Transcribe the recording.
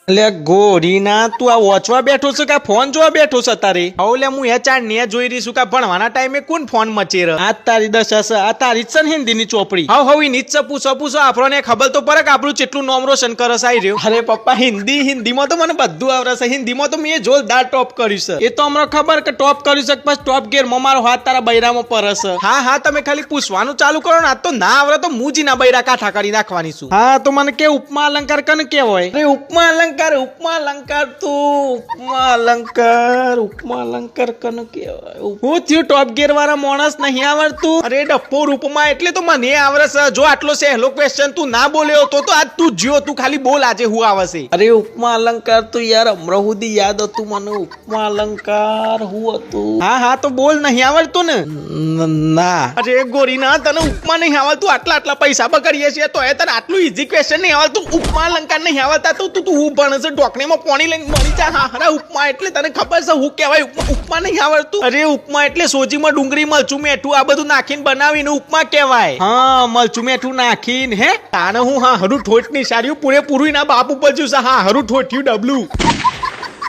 લે ગોરીના તું આ વોચવા બેઠો છે કે ફોન જોવા બેઠો છે તારે? હવે લે હું ચાર ને જોઈ રહી છું કે ભણવાના ટાઈમે કોણ ફોન મચે ર? આ તારી દશા છે, આ તારી જ છે ને હિન્દી ની ચોપડી. હવે નીચે પૂછો આપણને ખબર તો પડે કે આપણું કેટલું નામ રોશન કરે છે. રહ્યો અરે પપ્પા હિન્દીમાં તો મને બધું આવડે છે. હિન્દીમાં તો મેં જોરદાર ટોપ કર્યું છે. એ તો અમને ખબર કે ટોપ કર્યું છે, પછી ટોપ ગેર માં મારો હાથ તારા બૈરામાં પડે છે. હા તમે ખાલી પૂછવાનું ચાલુ કરો ને. આ તો ના આવડે તો મુજી ના બૈરા કાઠા કરી નાખવાની છું. હા તો મને કે ઉપમા અલંકાર કને કેવાય? અરે ઉપમા અલંકાર કને કેવાય? હું થયું ટોપ ગેર વાળા માણસ નહીં આવડતું? અરે ડપ્પો રૂપમાં એટલે તો મને આવડે છે. જો આટલો સહેલો ક્વેશ્ચન તું ના બોલ્યો તો આજ તું જ્યો. તું ખાલી બોલ આજે હું આવે છે. અરે ઉપમા અલંકાર તો યાર હમણાં સુધી યાદ હતું મને. ઉપમા અલંકાર હું હતું? હા તો બોલ. નહીં આવડતું ને? ના. અરે ગોરી ના, તને ઉપમા નહીં આવડતું? આટલા પૈસા બગાડીએ છીએ તો એ તને આટલું ઈઝી ક્વેશ્ચન નહીં આવડતું? ઉપમા અલંકાર નહીં આવડતા તો તું હું ભણે છે ઢોકણીમાં પાણી લઈને મરી જા. હા ઉપમા એટલે તને ખબર છે હું કહેવાય? ઉપમા નહીં આવડતું? અરે ઉપમા એટલે સોજીમાં ડુંગળી મરચું મેઠું આ બધું નાખીને બનાવીને ઉપમા કહેવાય. હા મરચું મેઠું નાખીને. હે તાને હું હા હરું ઠોટ ની સાર્યું પૂરેપૂરું ના બાપ ઉપર જ્યું છે. હા હરું ઠોટ્યું ડબલું.